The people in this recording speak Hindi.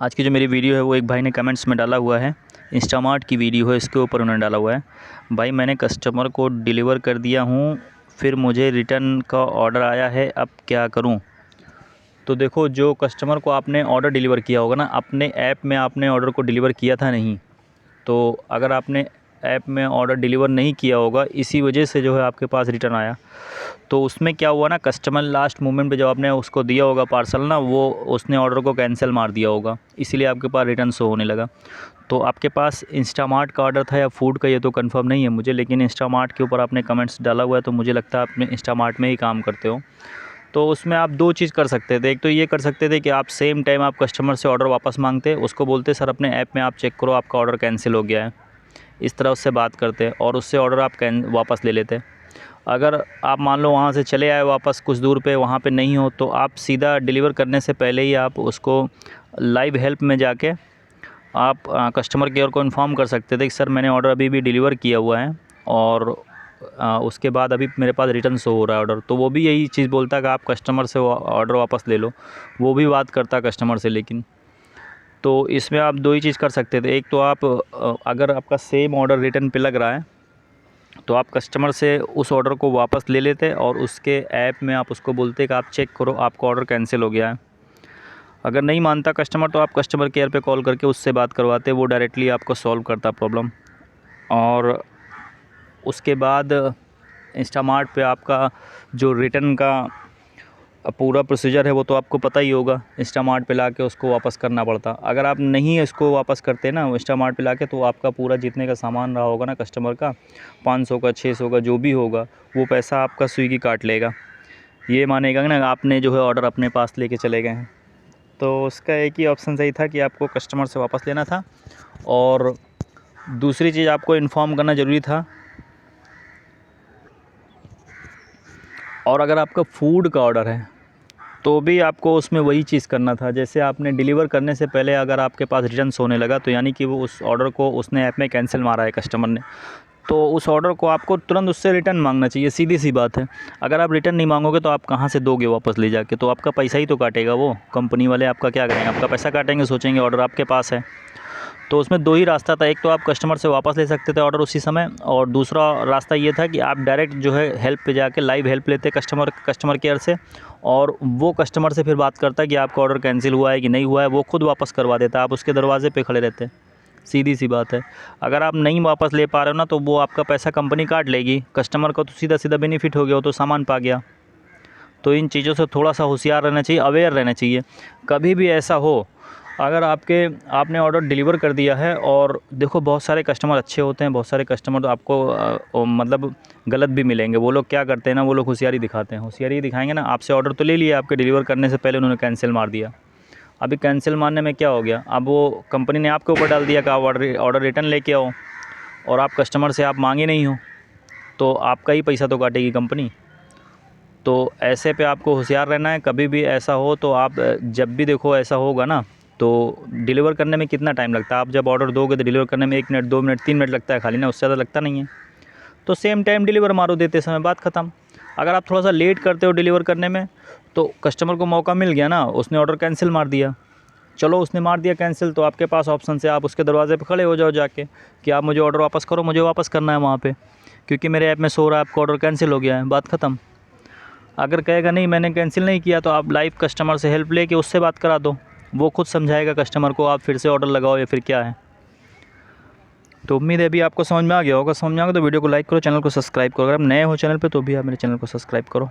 आज की जो मेरी वीडियो है वो एक भाई ने कमेंट्स में डाला हुआ है। इंस्टामार्ट की वीडियो है, इसके ऊपर उन्होंने डाला हुआ है, भाई मैंने कस्टमर को डिलीवर कर दिया हूँ, फिर मुझे रिटर्न का ऑर्डर आया है, अब क्या करूँ। तो देखो, जो कस्टमर को आपने ऑर्डर डिलीवर किया होगा ना, अपने ऐप में आपने ऑर्डर को डिलीवर किया था नहीं, तो अगर आपने ऐप में ऑर्डर डिलीवर नहीं किया होगा, इसी वजह से जो है आपके पास रिटर्न आया। तो उसमें क्या हुआ ना, कस्टमर लास्ट मोमेंट पे जब आपने उसको दिया होगा पार्सल ना, वो उसने ऑर्डर को कैंसिल मार दिया होगा, इसीलिए आपके पास रिटर्न शो होने लगा। तो आपके पास इंस्टामार्ट का ऑर्डर था या फूड का, ये तो कंफर्म नहीं है मुझे, लेकिन इंस्टामार्ट के ऊपर आपने कमेंट्स डाला हुआ है, तो मुझे लगता है आप इंस्टामार्ट में ही काम करते हो। तो उसमें आप दो चीज़ कर सकते थे। एक तो ये कर सकते थे कि आप सेम टाइम आप कस्टमर से ऑर्डर वापस मांगते, उसको बोलते सर अपने ऐप में आप चेक करो, आपका ऑर्डर कैंसिल हो गया है, इस तरह उससे बात करते और उससे ऑर्डर आप वापस ले लेते। अगर आप मान लो वहाँ से चले आए वापस कुछ दूर पे, वहाँ पे नहीं हो, तो आप सीधा डिलीवर करने से पहले ही आप उसको लाइव हेल्प में जाके आप कस्टमर केयर को इन्फॉर्म कर सकते थे कि सर मैंने ऑर्डर अभी भी डिलीवर किया हुआ है और उसके बाद अभी मेरे पास रिटर्न शो हो रहा है ऑर्डर। तो वो भी यही चीज़ बोलता है कि आप कस्टमर से ऑर्डर वापस ले लो, वो भी बात करता कस्टमर से। लेकिन तो इसमें आप दो ही चीज़ कर सकते थे। एक तो आप अगर आपका सेम ऑर्डर रिटर्न पे लग रहा है, तो आप कस्टमर से उस ऑर्डर को वापस ले लेते और उसके ऐप में आप उसको बोलते कि आप चेक करो, आपका ऑर्डर कैंसिल हो गया है। अगर नहीं मानता कस्टमर, तो आप कस्टमर केयर पे कॉल करके उससे बात करवाते, वो डायरेक्टली आपको सॉल्व करता प्रॉब्लम। और उसके बाद इंस्टामार्ट पे आपका जो रिटर्न का पूरा प्रोसीजर है वो तो आपको पता ही होगा, इंस्टामार्ट पे लाके उसको वापस करना पड़ता। अगर आप नहीं इसको वापस करते ना इंस्टामार्ट पे लाके, तो आपका पूरा जितने का सामान रहा होगा ना कस्टमर का, 500 का 600 का जो भी होगा, वो पैसा आपका स्विगी काट लेगा। ये मानेगा ना आपने जो है ऑर्डर अपने पास लेके चले गए हैं। तो उसका एक ही ऑप्शन सही था कि आपको कस्टमर से वापस लेना था, और दूसरी चीज़ आपको इन्फॉर्म करना ज़रूरी था। और अगर आपका फूड का ऑर्डर है तो भी आपको उसमें वही चीज़ करना था। जैसे आपने डिलीवर करने से पहले अगर आपके पास रिटर्न्स होने लगा, तो यानी कि वो उस ऑर्डर को उसने ऐप में कैंसिल मारा है कस्टमर ने, तो उस ऑर्डर को आपको तुरंत उससे रिटर्न मांगना चाहिए, सीधी सी बात है। अगर आप रिटर्न नहीं मांगोगे तो आप कहाँ से दोगे वापस ले जाके, तो आपका पैसा ही तो काटेगा वो कंपनी वाले। आपका क्या करेंगे, आपका पैसा काटेंगे, सोचेंगे ऑर्डर आपके पास है। तो उसमें दो ही रास्ता था, एक तो आप कस्टमर से वापस ले सकते थे ऑर्डर उसी समय, और दूसरा रास्ता ये था कि आप डायरेक्ट जो है हेल्प पे जाके लाइव हेल्प लेते कस्टमर केयर से, और वो कस्टमर से फिर बात करता कि आपका ऑर्डर कैंसिल हुआ है कि नहीं हुआ है, वो खुद वापस करवा देता, आप उसके दरवाजे पे खड़े रहते। सीधी सी बात है। अगर आप नहीं वापस ले पा रहे हो ना, तो वो आपका पैसा कंपनी काट लेगी, कस्टमर को तो सीधा सीधा बेनिफिट हो गया, वो तो सामान पा गया। तो इन चीज़ों से थोड़ा सा होशियार रहना चाहिए, अवेयर रहना चाहिए। कभी भी ऐसा हो, अगर आपने ऑर्डर डिलीवर कर दिया है, और देखो बहुत सारे कस्टमर अच्छे होते हैं, बहुत सारे कस्टमर तो आपको मतलब गलत भी मिलेंगे। वो लोग क्या करते हैं ना, वो लोग होशियारी दिखाते हैं। होशियारी दिखाएंगे ना, आपसे ऑर्डर तो ले लिया, आपके डिलीवर करने से पहले उन्होंने कैंसिल मार दिया। अभी कैंसिल मारने में क्या हो गया, अब वो कंपनी ने आपके ऊपर डाल दिया कि आप ऑर्डर रिटर्न लेके आओ, और आप कस्टमर से आप मांगे नहीं हो, तो आपका ही पैसा तो काटेगी कंपनी। तो ऐसे पे आपको होशियार रहना है। कभी भी ऐसा हो तो आप जब भी देखो ऐसा होगा ना, तो डिलीवर करने में कितना टाइम लगता है, आप जब ऑर्डर दोगे तो डिलीवर करने में 1 मिनट 2 मिनट 3 मिनट लगता है खाली ना, उससे ज़्यादा लगता नहीं है। तो सेम टाइम डिलीवर मारो देते समय, बात ख़त्म। अगर आप थोड़ा सा लेट करते हो डिलीवर करने में, तो कस्टमर को मौका मिल गया ना, उसने ऑर्डर कैंसिल मार दिया। चलो उसने मार दिया कैंसिल, तो आपके पास ऑप्शन से आप उसके दरवाजे पे खड़े हो जाओ जाके कि आप मुझे ऑर्डर वापस करो, मुझे वापस करना है वहाँ पे, क्योंकि मेरे ऐप में शो रहा है आपका ऑर्डर कैंसिल हो गया है, बात ख़त्म। अगर कहेगा नहीं मैंने कैंसिल नहीं किया, तो आप लाइव कस्टमर से हेल्प लेके उससे बात करा दो, वो खुद समझाएगा कस्टमर को, आप फिर से ऑर्डर लगाओ या फिर क्या है। तो उम्मीद है अभी आपको समझ में आ गया होगा। समझ में आ गया तो वीडियो को लाइक करो, चैनल को सब्सक्राइब करो। अगर आप नए हो चैनल पे तो भी आप मेरे चैनल को सब्सक्राइब करो।